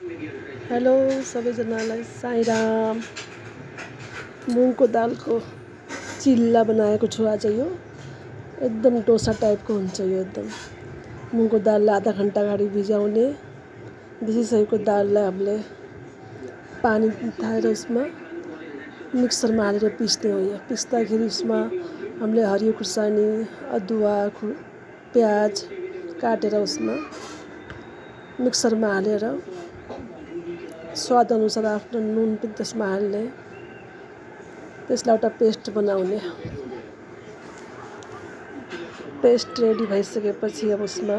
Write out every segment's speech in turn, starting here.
Hello सबैजनालाई साईराम। मुङको दालको चिल्ला बनाएको छु आज यो। एकदम डोसा टाइपको हुन्छ यो एकदम। मुङको दाललाई आधा घन्टा अगाडि भिजाउने। भिजिसकेको दाललाई हामीले पानी तारेर उसमा मिक्सरमा हालेर पिस्ने हो यो। पिस्दाखेरि उसमा हामीले हरियो खुर्सानी, अदुवा, प्याज काटेर उसमा मिक्सरमा हालेर स्वाद अनुसार आफ्नो नुन पनि त्यसमा हाल्ने। त्यसलाई एउटा पेस्ट बनाउने। पेस्ट रेडी भइसकेपछि अब उसमा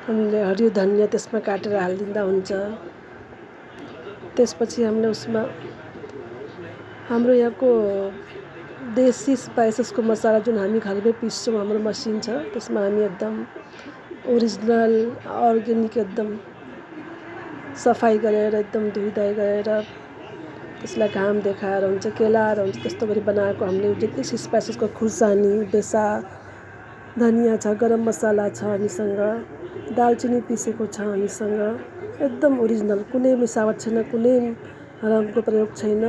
हामीले हरियो धनिया त्यसमा काटेर हालिदिँदा हुन्छ। त्यसपछि हामीले उसमा हाम्रो यहाँको देसी स्पाइसेसको मसाला जुन हामी घरमै पिस्छौँ, हाम्रो मसिन छ त्यसमा हामी एकदम ओरिजिनल अर्ग्यानिक एकदम सफाइ गरेर एकदम धुइधाइ गरेर त्यसलाई घाम देखाएर हुन्छ, केलाएर हुन्छ, त्यस्तो गरी बनाएको हामीले जति स्पाइसेसको खुर्सानी, बेसा, धनिया छ, गरम मसाला छ हामीसँग, दालचिनी पिसेको छ हामीसँग। एकदम ओरिजिनल, कुनै मिसावट छैन, कुनै रङको प्रयोग छैन।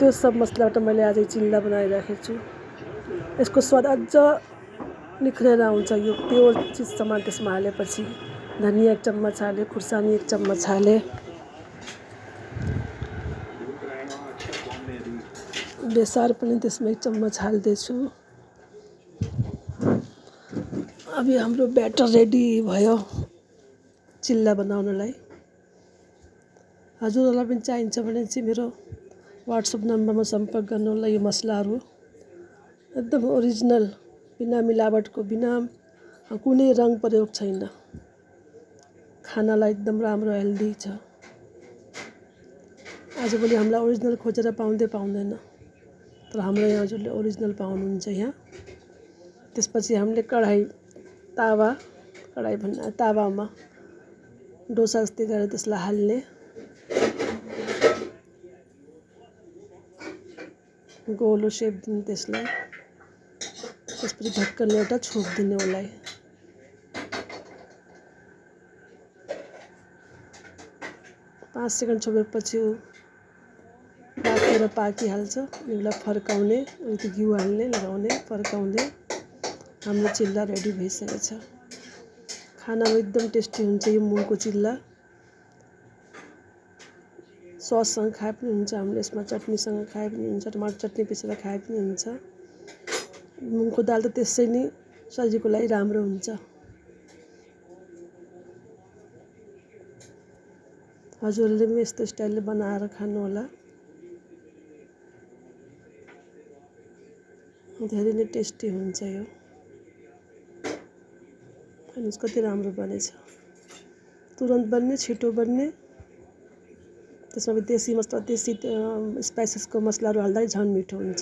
त्यो सब मसलाबाट मैले आज चिल्ला बनाइराखेको छु। यसको स्वाद अझ निख्रेर आउँछ यो प्योर चिज सामान त्यसमा हालेपछि। धनिया 1 चम्मच हाले, खुर्सानी 1 चम्मच हाले, बेसार पनि त्यसमा 1 चम्मच हाल्दैछु। अब हाम्रो ब्याटर रेडी भयो चिल्ला बनाउनलाई। हजुरहरूलाई पनि चाहिन्छ भने चाहिँ मेरो व्हाट्सएप नम्बरमा सम्पर्क गर्नु होला। यो मसलाहरू एकदम ओरिजिनल, बिना मिलावटको, बिना कुनै रङ प्रयोग छैन। खानालाई एकदम राम्रो हेल्दी छ। आजभोलि हामीलाई ओरिजिनल खोजेर पाउँदैन, तर हाम्रो यहाँ हजुरले ओरिजिनल पाउनुहुन्छ यहाँ। त्यसपछि हामीले तावामा डोसा जस्तै गरेर त्यसलाई हाल्ने। गोलो सेप दिने त्यसलाई। त्यसपछि ढक्कनले एउटा छोपिदिने उसलाई। पाँच सेकेन्ड छोपेपछि राखेर पाकिहाल्छ। यसलाई फर्काउने, अलिकति घिउ हाल्ने, लगाउने, फर्काउने। हाम्रो चिल्ला रेडी भइसकेको छ। खानामा एकदम टेस्टी हुन्छ यो मुङको चिल्ला। सससँग खाए पनि हुन्छ, हामीले यसमा चटनीसँग खाए पनि हुन्छ, टमाटर चटनी पिसेर खाए पनि हुन्छ। मुङको दाल त त्यसै नै शरीरको लागि राम्रो हुन्छ। हजुरहरूले पनि यस्तो स्टाइलले बनाएर खानुहोला। धेरै नै टेस्टी हुन्छ यो। हेर्नुहोस् कति राम्रो बनेछ। तुरन्त बन्ने, छिटो बन्ने। त्यसमा देसी मसला, देसी स्पाइसेसको मसलाहरू हाल्दा झन् मिठो हुन्छ।